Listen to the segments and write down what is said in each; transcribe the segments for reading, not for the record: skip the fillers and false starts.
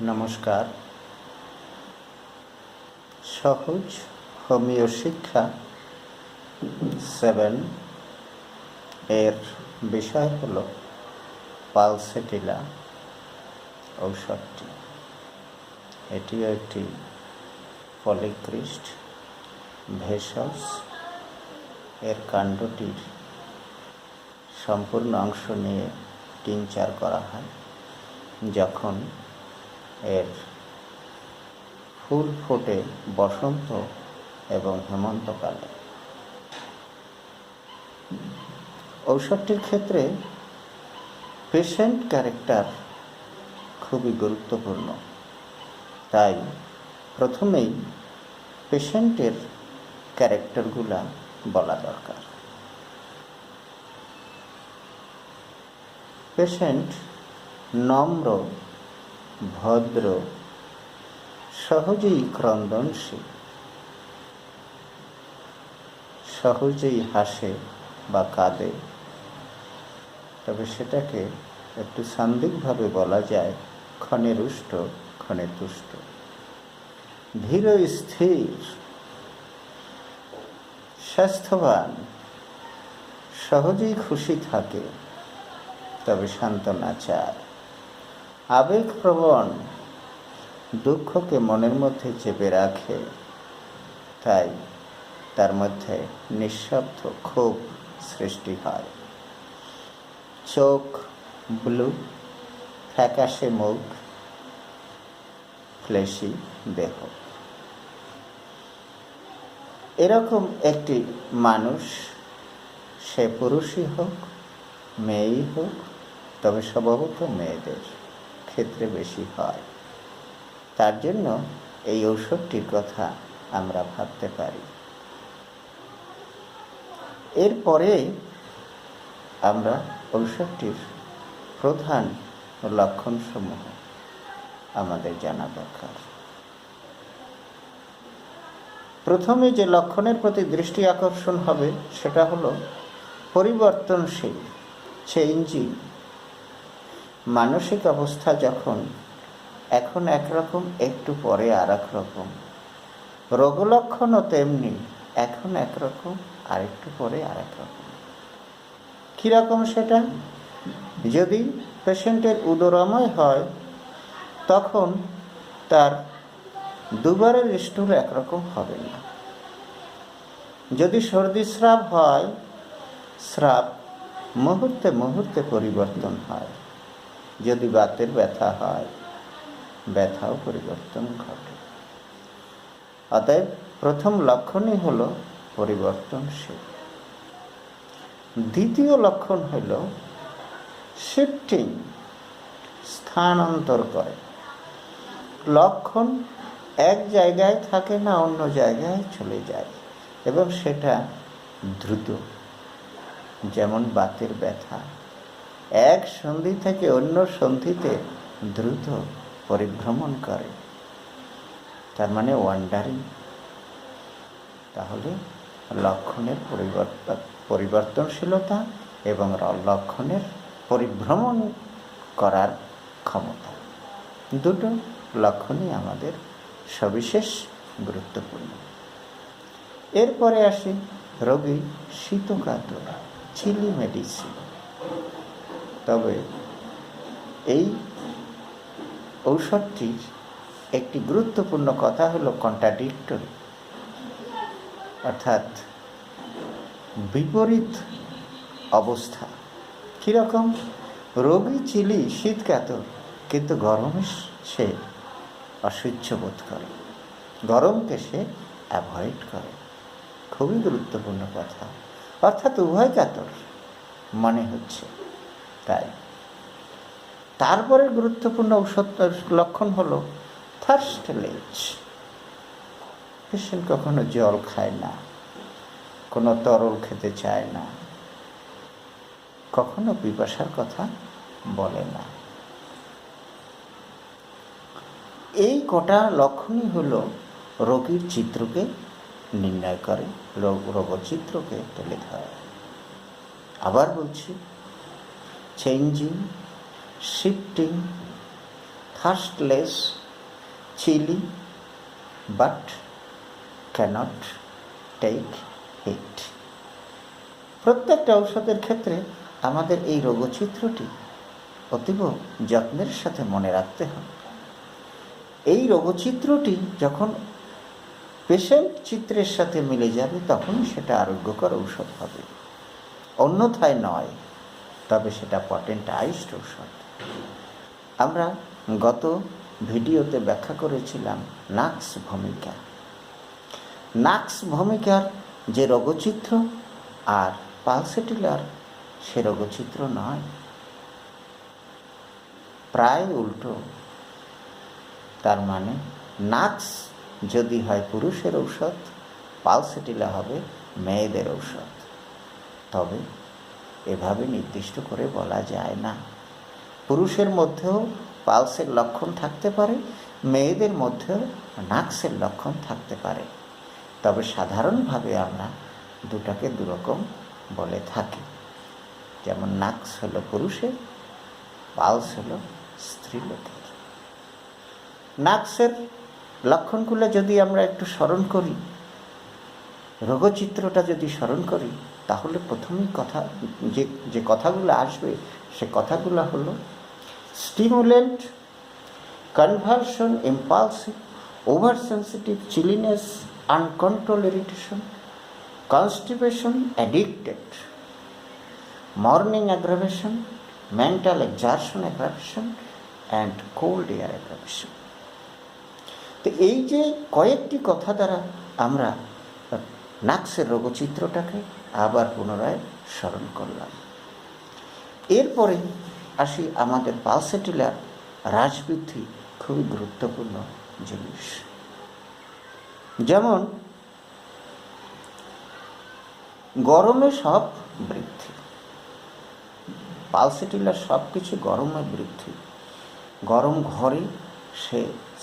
নমস্কার। সহজ হোমিও শিক্ষা 7 এর বিষয় হল পালসেটিলা ঔষধটি। এটিও একটি পলিক্রিস্ট ভেষজ। এর কাণ্ডটির সম্পূর্ণ অংশ নিয়ে টিংচার করা হয় যখন এর ফুল ফোটে বসন্ত এবং হেমন্তকালে। ঔষধটির ক্ষেত্রে পেশেন্ট ক্যারেক্টার খুবই গুরুত্বপূর্ণ, তাই প্রথমেই পেশেন্টের ক্যারেক্টারগুলা বলা দরকার। পেশেন্ট নম্র, ভদ্র, সহজেই ক্রন্দনশীল, সহজেই হাসে বা কাঁদে, তবে সেটাকে একটু সান্দিকভাবে বলা যায় ক্ষণে রুষ্ট ক্ষণে তুষ্ট। ধীর স্থির, স্বাস্থ্যবান, সহজেই খুশি থাকে তবে সান্ত্বনা চায়। আবেগপ্রবণ, দুঃখকে মনের মধ্যে চেপে রাখে, তাই তার মধ্যে নিঃশব্দ ক্ষোভ সৃষ্টি হয়। চোখ ব্লু, ফ্যাকাশে মুখ, ফ্লেশি দেহ। এরকম একটি মানুষ, সে পুরুষই হোক মেয়েই হোক, তবে স্বভাবত মেয়েদের ক্ষেত্রে বেশি হয়। তার জন্য এই ঔষধটির কথা আমরা ভাবতে পারি। এরপরে আমরা ঔষধটির প্রধান লক্ষণসমূহ আমাদের জানা দরকার। প্রথমে যে লক্ষণের প্রতি দৃষ্টি আকর্ষণ হবে সেটা হলো পরিবর্তনশীল, চেঞ্জিং। মানসিক অবস্থা যখন এখন একরকম একটু পরে আর এক রকম, রোগলক্ষণও তেমনি, এখন একরকম আর একটু পরে আর এক রকম। কীরকম সেটা? যদি পেশেন্টের উদরাময় হয় তখন তার দুবারের স্টুল একরকম হবে না। যদি সর্দি স্রাব হয়, স্রাব মুহূর্তে মুহূর্তে পরিবর্তন হয়। যদি বাতের ব্যথা হয়, ব্যথাও পরিবর্তন ঘটে। অতএব প্রথম লক্ষণই হলো পরিবর্তনশীল। দ্বিতীয় লক্ষণ হল শিফটিং, স্থানান্তর করে। লক্ষণ এক জায়গায় থাকে না, অন্য জায়গায় চলে যায় এবং সেটা দ্রুত। যেমন বাতের ব্যথা এক সন্ধি থেকে অন্য সন্ধিতে দ্রুত পরিভ্রমণ করে, তার মানে ওয়ান্ডারিং। তাহলে লক্ষণের পরিবর্তনশীলতা এবং লক্ষণের পরিভ্রমণ করার ক্ষমতা, দুটো লক্ষণই আমাদের সবিশেষ গুরুত্বপূর্ণ। এরপরে আসি রোগী শীতকাতর, চিলি মেডিসিন। তবে এই ঔষধটির একটি গুরুত্বপূর্ণ কথা হলো কন্ট্রাডিক্টরি, অর্থাৎ বিপরীত অবস্থা। কীরকম? রোগী চিলি শীতকাতর, কিন্তু গরমে সে অসহ্য বোধ করে, গরমকে সে অ্যাভয়েড করে। খুবই গুরুত্বপূর্ণ কথা, অর্থাৎ উভয় কাতর মনে হচ্ছে। তাই তারপরে গুরুত্বপূর্ণ ঔষধ লক্ষণ হলো থার্স্টলেজ। পেশেন্ট কখনো জল খায় না, কোনো তরল খেতে চায় না, কখনো পিপাসার কথা বলে না। এই কটা লক্ষণই হলো রোগীর চিত্রকে নির্ণয় করে, রোগচিত্রকে তুলে ধরে। আবার বলছি, changing, shifting, thirstless, chilly, but cannot take heat. প্রত্যেকটা ঔষধের ক্ষেত্রে আমাদের এই রোগচিত্রটি অতীব যত্নের সাথে মনে রাখতে হবে। এই রোগচিত্রটি যখন পেশেন্ট চিত্রের সাথে মিলে যাবে তখনই সেটা আরোগ্যকর ঔষধ হবে, অন্যথায় নয়। তবে সেটা পটেন্টাইজড ঔষধ। আমরা গত ভিডিওতে ব্যাখ্যা করেছিলাম নাক্স ভূমিকা। নাক্স ভূমিকার যে রোগচিত্র আর পালসেটিলার সে রোগচিত্র নয়, প্রায় উল্টো। তার মানে নাক্স যদি হয় পুরুষের ঔষধ, পালসেটিলা হবে মেয়েদের ঔষধ। তবে এভাবে নির্দিষ্ট করে বলা যায় না। পুরুষের মধ্যেও পালসের লক্ষণ থাকতে পারে, মেয়েদের মধ্যেও নাক্সের লক্ষণ থাকতে পারে। তবে সাধারণভাবে আমরা দুটাকে দুরকম বলে থাকি। যেমন নাক্স হলো পুরুষের, পালস হলো স্ত্রীলোকের। নাক্সের লক্ষণগুলো যদি আমরা একটু স্মরণ করি, রোগচিত্রটা যদি স্মরণ করি, তাহলে প্রথমেই যে কথাগুলো আসবে সে কথাগুলো হলো stimulant, convulsion, impulsive, over sensitive, chilliness, uncontrol irritation, constipation, addicted, morning aggravation, mental exertion aggravation and cold air aggravation. তো এই যে কয়েকটি কথা দ্বারা আমরা নাক্সের রোগচিত্রটাকে আবার পুনরায় স্মরণ করলাম। এরপরে আসি আমাদের পালসেটিলার হ্রাসবৃদ্ধি, খুবই গুরুত্বপূর্ণ জিনিস। যেমন গরমে সব বৃদ্ধি, পালসেটিলার সব কিছু গরমে বৃদ্ধি। গরম ঘরে সে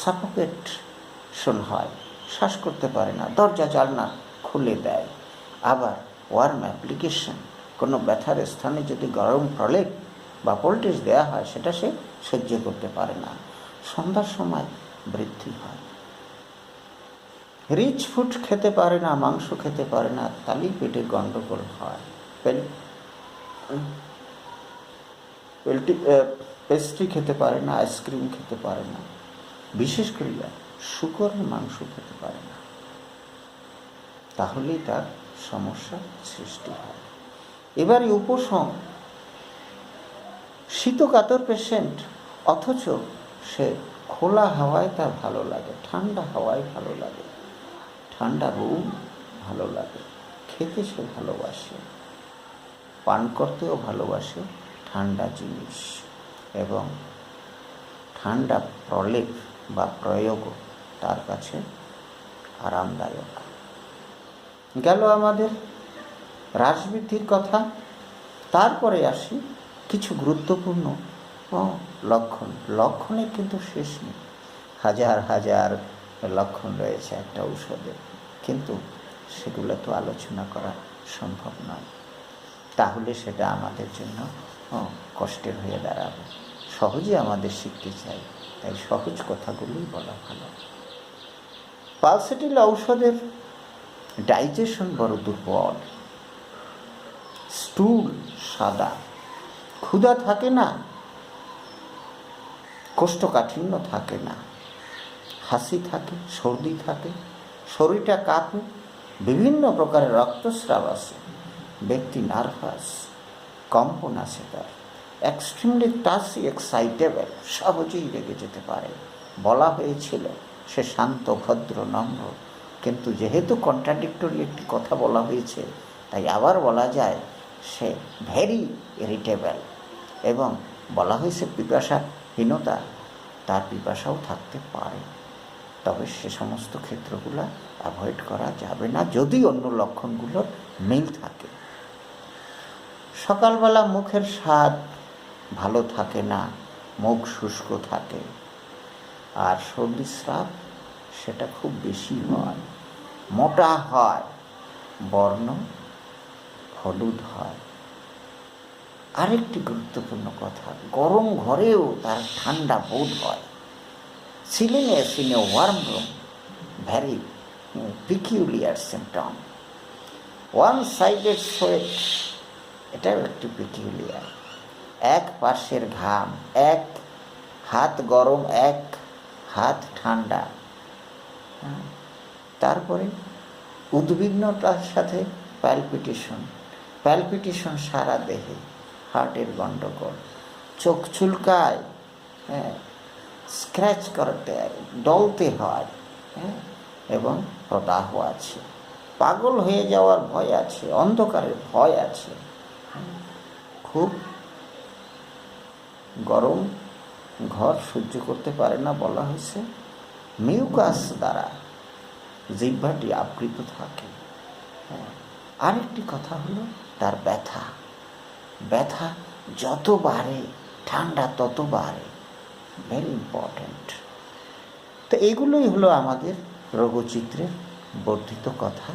সাফোকেশন হয়, শ্বাস করতে পারে না, দরজা জানলা খুলে দেয়। আবার ওয়ার্ম অ্যাপ্লিকেশন, কোনো ব্যথার স্থানে যদি গরম প্রলেপ বা পোল্টেজ দেওয়া হয় সেটা সে সহ্য করতে পারে না। সন্ধ্যার সময় বৃদ্ধি হয়। রিচ ফুড খেতে পারে না, মাংস খেতে পারে না, তালি পেটে গণ্ডগোল হয়। পেস্ট্রি খেতে পারে না, আইসক্রিম খেতে পারে না, বিশেষ করে শুকরের মাংস খেতে পারে না। তাহলেই তার সমস্যার সৃষ্টি হয়। এবারে উপশম, শীতকাতর পেশেন্ট, অথচ সে খোলা হাওয়ায় তার ভালো লাগে, ঠান্ডা হাওয়ায় ভালো লাগে, ঠান্ডা রুম ভালো লাগে, খেতে সে ভালোবাসে, পান করতেও ভালোবাসে ঠান্ডা জিনিস, এবং ঠান্ডা প্রলেপ বা প্রয়োগও তার কাছে আরামদায়ক। গেল আমাদের হ্রাসবৃদ্ধির কথা। তারপরে আসি কিছু গুরুত্বপূর্ণ লক্ষণ। লক্ষণের কিন্তু শেষ নেই, হাজার হাজার লক্ষণ রয়েছে একটা ঔষধে, কিন্তু সেগুলো তো আলোচনা করা সম্ভব নয়। তাহলে সেটা আমাদের জন্য কষ্টের হয়ে দাঁড়াবে। সহজে আমাদের শিখতে চাই, তাই সহজ কথাগুলোই বলা ভালো। পালসেটিলা ঔষধের ডাইজেশন বড় দুর্বল, স্টুল সাদা, ক্ষুধা থাকে না, কোষ্ঠকাঠিন্য থাকে না, হাসি থাকে, সর্দি থাকে, শরীরটা কাঁপে, বিভিন্ন প্রকারের রক্তস্রাব আছে, ব্যক্তি নার্ভাস, কম্পন আছে তার, এক্সট্রিমলি টাচি, এক্সাইটেবল, সহজেই রেগে যেতে পারে। বলা হয়েছিল সে শান্ত, ভদ্র, নম্র, কিন্তু যেহেতু কন্ট্রাডিক্টরি একটি কথা বলা হয়েছে, তাই আবার বলা যায় সে ভেরি ইরিটেবল। এবং বলা হয়েছে পিপাসাহীনতা, তার পিপাসাও থাকতে পারে। তবে সে সমস্ত ক্ষেত্রগুলো অ্যাভয়েড করা যাবে না যদি অন্য লক্ষণগুলোর মিল থাকে। সকালবেলা মুখের স্বাদ ভালো থাকে না, মুখ শুষ্ক থাকে, আর সর্দি স্রাব সেটা খুব বেশি হয়, মোটা হয়, বর্ণ হলুদ হয়। আরেকটি গুরুত্বপূর্ণ কথা, গরম ঘরেও তার ঠান্ডা বোধ হয়, silliness in a warm room, very peculiar symptom. One-sided sweat, এটাও একটু peculiar. এক পাশের ঘাম, এক হাত গরম, এক হাত ঠান্ডা। তারপরে উদ্বিগ্নতার সাথে প্যালপিটেশন সারা দেহে, হার্টের গণ্ডগোল, চোখ চুলকায়, স্ক্র্যাচ করতে ডলতে হয়, এবং প্রদাহ আছে, পাগল হয়ে যাওয়ার ভয় আছে, অন্ধকারের ভয় আছে, খুব গরম ঘর সহ্য করতে পারে না বলা হয়েছে, মিউকাস দ্বারা জিহ্বাটি আবৃত থাকে। আরেকটি কথা হলো তার ব্যথা যত বাড়ে ঠান্ডা তত বাড়ে, ভেরি ইম্পর্ট্যান্ট। তো এইগুলোই হলো আমাদের রোগচিত্রের বর্ধিত কথা।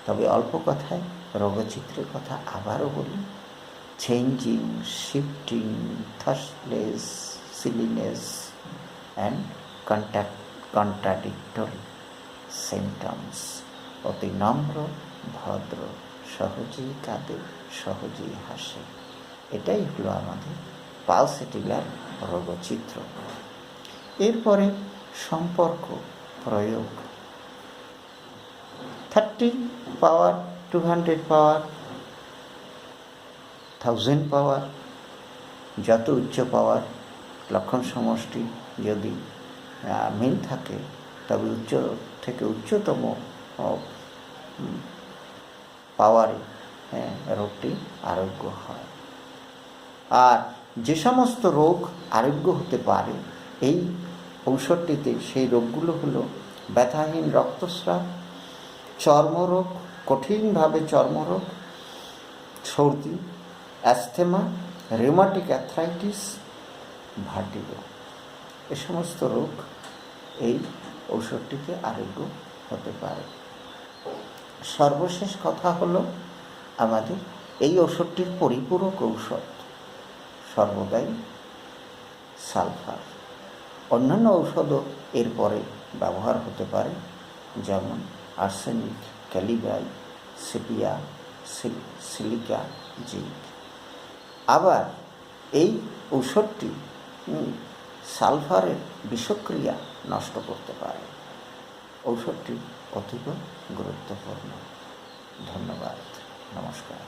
তবে অল্প কথায় রোগচিত্রের কথা আবারও বলি, changing, shifting, thirstless, chilliness and contradictory symptoms. অতি নম্র, ভদ্র, সহজেই কাঁদে, সহজেই হাসে, এটাই হলো আমাদের পালসেটিলার রোগচিত্র। এরপরে সম্পর্ক প্রয়োগ, 30 পাওয়ার, 200 পাওয়ার, 1000 পাওয়ার, যত উচ্চ পাওয়ার লক্ষণ সমষ্টি যদি মিল থাকে তবে উচ্চ থেকে উচ্চতম পাওয়ারে রোগটি আরোগ্য হয়। আর যে সমস্ত রোগ আরোগ্য হতে পারে এই ঔষধটিতে, সেই রোগগুলো হলো ব্যথাহীন রক্তস্রাব, চর্মরোগ, কঠিনভাবে চর্মরোগ, সর্দি, অ্যাস্থেমা, রিউমাটিক অ্যাথরাইটিস, ভার্টিগো, এ সমস্ত রোগ এই ঔষধটিতে আরোগ্য হতে পারে। সর্বশেষ কথা হলো আমাদের এই ওষুধটির পরিপূরক ঔষধ সর্বদাই সালফার। অন্যান্য ঔষধও এরপরে ব্যবহার হতে পারে, যেমন আর্সেনিক, ক্যালিবাই, সেপিয়া, সিলিকা, জিঙ্ক। আবার এই ঔষধটি সালফারের বিষক্রিয়া নষ্ট করতে পারে। ঔষধটি অতীব গুরুত্বপূর্ণ। ধন্যবাদ, নমস্কার।